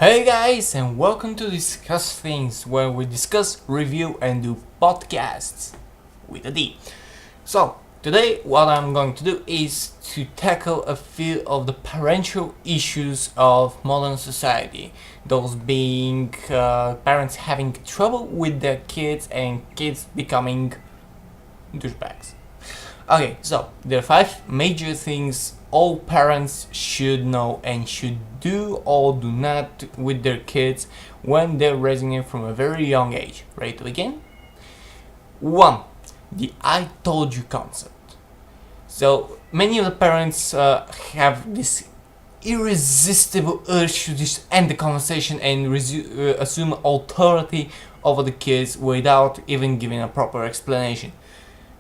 Hey guys, and welcome to Discuss Things, where we discuss, review, and do podcasts with a D. So, today what I'm going to do is to tackle a few of the parental issues of modern society. Those being parents having trouble with their kids and kids becoming douchebags. Okay, so there are 5 major things all parents should know and should do or do not with their kids when they're raising them from a very young age. Ready to begin? 1. The I told you concept. So many of the parents have this irresistible urge to just end the conversation and assume authority over the kids without even giving a proper explanation.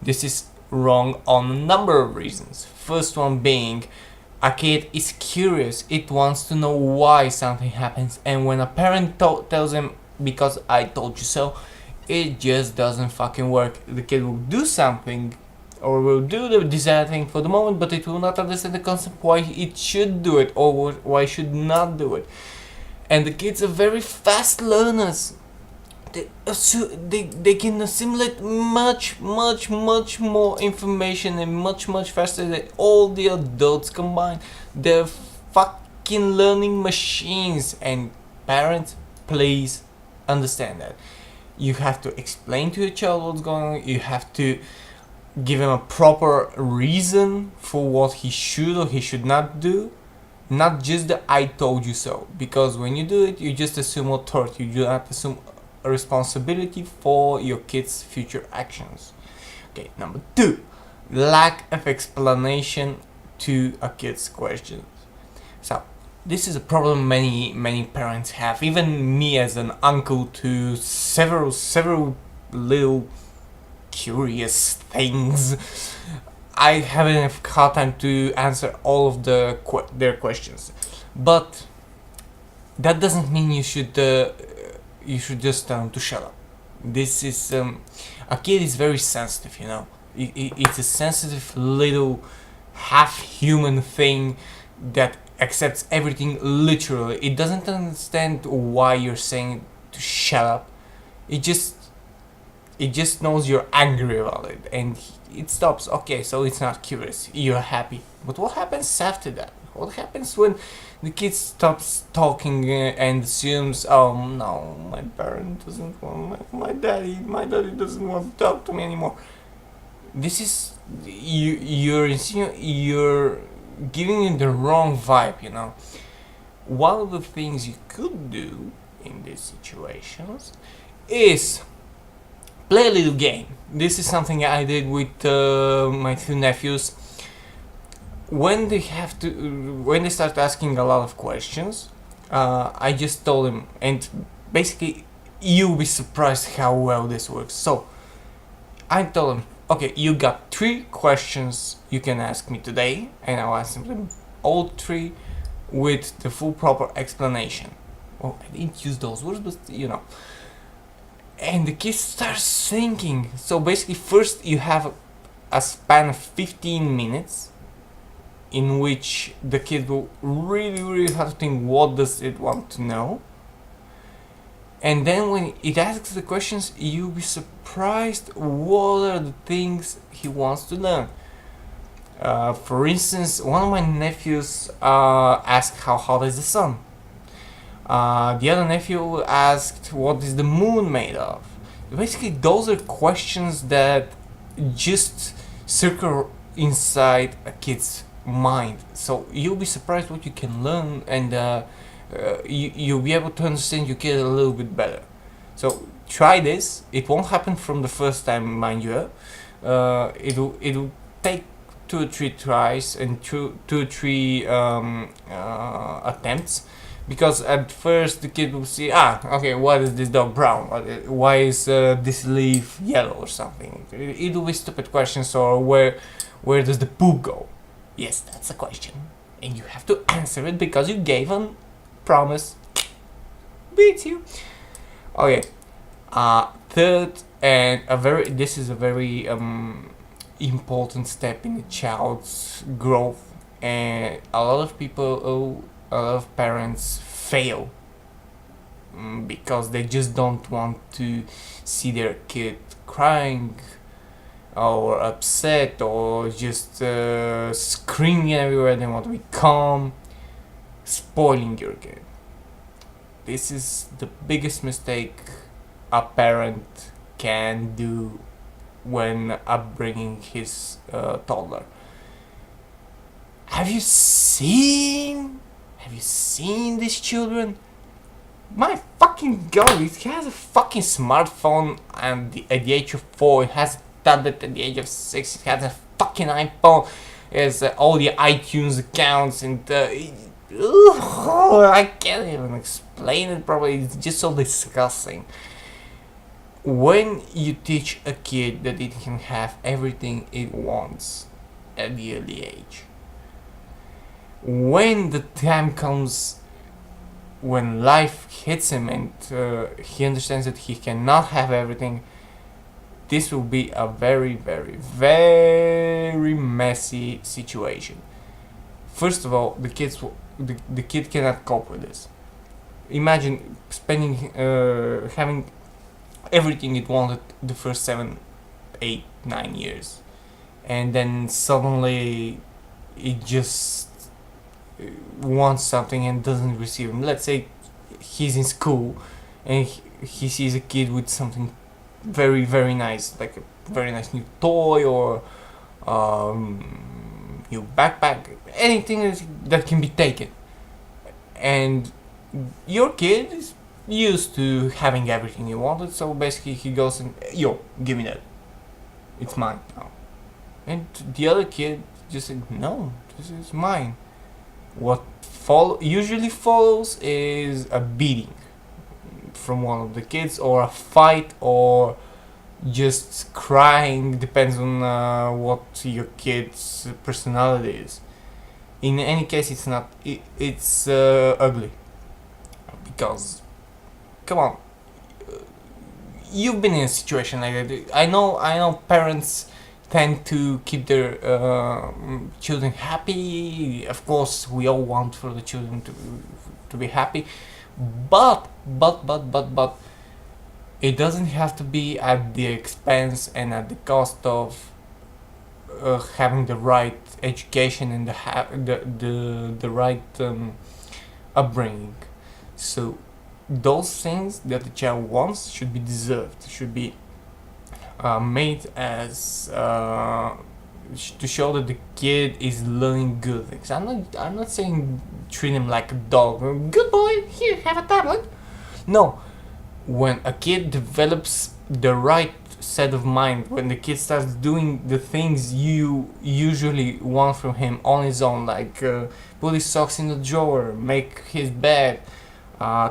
This is wrong on a number of reasons. First one being, a kid is curious, it wants to know why something happens, and when a parent tells him because I told you so, it just doesn't fucking work. The kid will do something or will do the desired thing for the moment, but it will not understand the concept why it should do it or why it should not do it. And the kids are very fast learners. They can assimilate much more information and much faster than all the adults combined. They're fucking learning machines, and parents, please understand that. You have to explain to your child what's going on. You have to give him a proper reason for what he should or he should not do. Not just the I told you so, because when you do it, you just assume authority. You do not assume responsibility for your kids' future actions. Okay, number 2, lack of explanation to a kid's questions. So this is a problem many parents have. Even me as an uncle to several little curious things, I haven't had time to answer all of their questions. But that doesn't mean you should just tell them to shut up. This is a kid is very sensitive, you know. It's a sensitive little half-human thing that accepts everything literally. It doesn't understand why you're saying to shut up. It just knows you're angry about it, and it stops. Okay, so it's not curious. You're happy. But what happens after that? What happens when the kid stops talking and assumes, oh no, my parent doesn't want my daddy doesn't want to talk to me anymore. This is you're giving it the wrong vibe, you know. One of the things you could do in these situations is play a little game. This is something I did with my 2 nephews. When they start asking a lot of questions, I just told them, and basically you'll be surprised how well this works. So I told them, okay, you got 3 questions you can ask me today, and I'll ask them all 3 with the full proper explanation. Well, I didn't use those words, but you know. And the kid starts thinking. So basically, first you have a span of 15 minutes in which the kid will really have to think, what does it want to know? And then when it asks the questions, you'll be surprised what are the things he wants to learn. For instance, one of my nephews asked how hot is the sun. The other nephew asked, what is the moon made of? Basically, those are questions that just circle inside a kid's mind. So you'll be surprised what you can learn, and you'll be able to understand your kid a little bit better. So try this. It won't happen from the first time, mind you. It'll take 2 or 3 tries and 2 or 3 attempts. Because at first the kid will see, okay, why is this dog brown? Why is this leaf yellow or something? It will be stupid questions, or where does the poop go? Yes, that's a question, and you have to answer it because you gave a promise. Beats you. Okay. Third, and this is a very important step in a child's growth, and a lot of parents fail because they just don't want to see their kid crying or upset or just screaming everywhere. They want to be calm, spoiling your kid. This is the biggest mistake a parent can do when upbringing his toddler. Have you seen these children? My fucking god, it has a fucking smartphone and at the age of 4, it has a tablet at the age of 6, it has a fucking iPhone, it has all the iTunes accounts, and I can't even explain it properly, it's just so disgusting. When you teach a kid that it can have everything it wants at the early age, when the time comes when life hits him and he understands that he cannot have everything, this will be a very, very, very messy situation. First of all, the kid cannot cope with this. Imagine spending having everything it wanted the first 7, 8, 9 years, and then suddenly it just wants something and doesn't receive it. Let's say he's in school and he sees a kid with something very, very nice, like a very nice new toy or new backpack, anything that can be taken, and your kid is used to having everything he wanted, so basically he goes and, yo, give me that, it's mine now. And the other kid just said, no, this is mine. What usually follows is a beating from one of the kids, or a fight, or just crying, depends on what your kid's personality is. In any case, it's ugly, because, come on, you've been in a situation like that. I know parents tend to keep their children happy. Of course, we all want for the children to be happy, but it doesn't have to be at the expense and at the cost of having the right education and the right upbringing. So those things that the child wants should be deserved, should be made as to show that the kid is learning good things. I'm not saying treat him like a dog. Good boy, here, have a tablet. No, when a kid develops the right set of mind, when the kid starts doing the things you usually want from him on his own, like put his socks in the drawer, make his bed,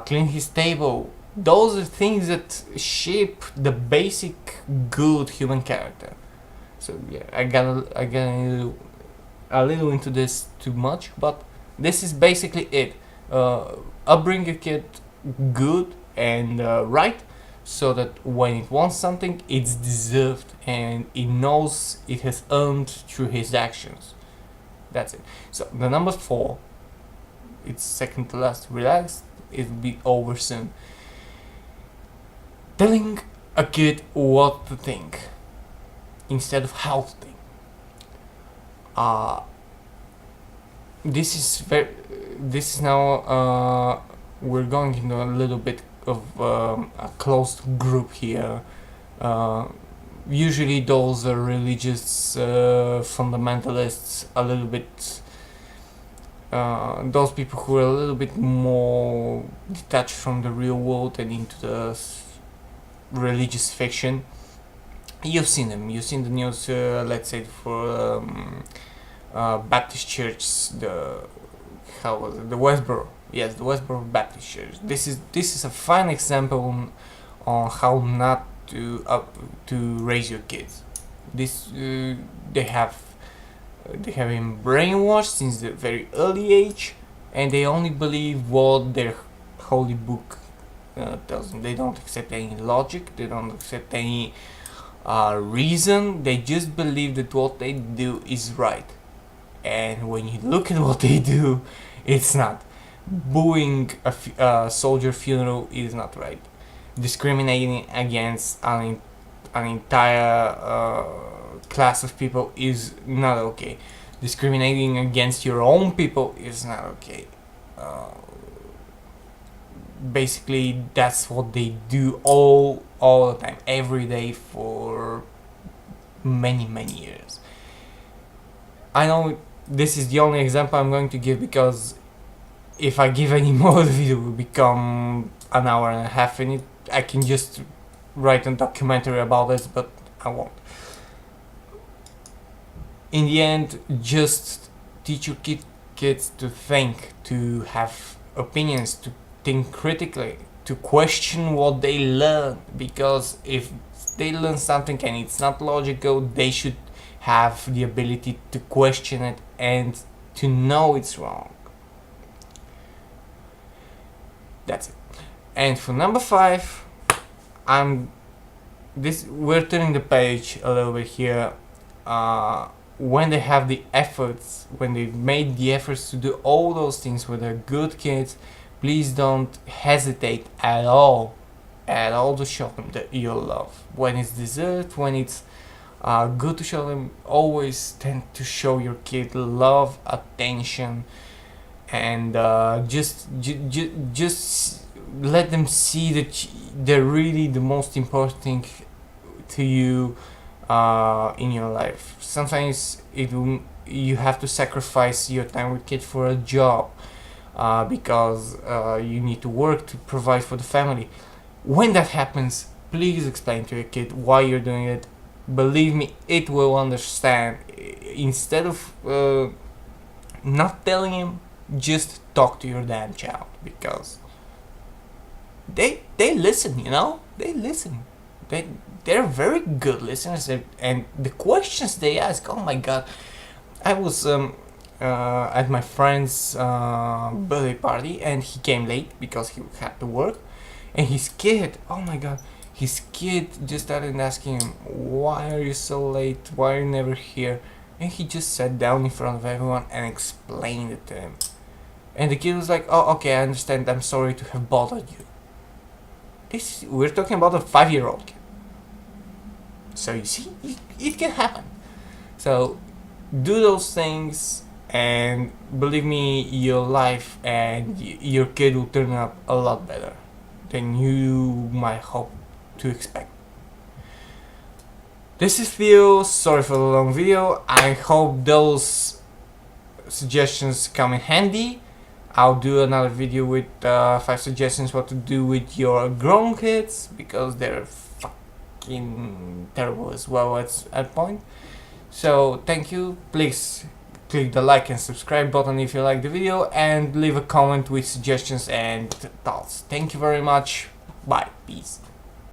clean his table, those are things that shape the basic good human character. So yeah, I got a little into this too much, but this is basically it. Upbring your kid good and right, so that when it wants something, it's deserved and it knows it has earned through his actions. That's it. So the number 4, it's second to last. Relax, it'll be over soon. Telling a kid what to think instead of how to think. This is now we're going into a little bit of a closed group here. Usually those are religious fundamentalists, a little bit those people who are a little bit more detached from the real world and into the religious fiction. You've seen them. You've seen the news. Let's say for Baptist Church, the Westboro. Yes, the Westboro Baptist Church. This is a fine example on how not to raise your kids. They have been brainwashed since the very early age, and they only believe what their holy book tells them. They don't accept any logic. They don't accept any reason. They just believe that what they do is right. And when you look at what they do, it's not. booing a soldier funeral is not right. Discriminating against an entire class of people is not okay. Discriminating against your own people is not okay. Basically, that's what they do all the time, every day, for many years. I know this is the only example I'm going to give, because if I give any more, the video will become an hour and a half, and I can just write a documentary about this, but I won't. In the end, just teach your kids to think, to have opinions, to think critically, to question what they learn, because if they learn something and it's not logical, they should have the ability to question it and to know it's wrong. That's it. And for number 5, we're turning the page a little bit here. When they have the efforts, when they've made the efforts to do all those things with their good kids, please don't hesitate at all to show them that your love. When it's deserved, when it's good to show them, always tend to show your kid love, attention, and just let them see that they're really the most important thing to you in your life. Sometimes you have to sacrifice your time with kids for a job, because you need to work to provide for the family. When that happens, please explain to your kid why you're doing it. Believe me, it will understand. Instead of not telling him, just talk to your damn child, because they listen, they listen. They're very good listeners, and the questions they ask, oh my god. I was at my friend's birthday party, and he came late because he had to work, and his kid, oh my god, his kid just started asking him, why are you so late, why are you never here? And he just sat down in front of everyone and explained it to him. And the kid was like, oh, okay, I understand, I'm sorry to have bothered you. We're talking about a 5-year-old kid. So you see, it can happen. So do those things, and believe me, your life and your kid will turn up a lot better than you might hope to expect. This is Theo, sorry for the long video. I hope those suggestions come in handy. I'll do another video with 5 suggestions what to do with your grown kids, because they're fucking terrible as well at point. So thank you. Please click the like and subscribe button if you like the video, and leave a comment with suggestions and thoughts. Thank you very much. Bye. Peace.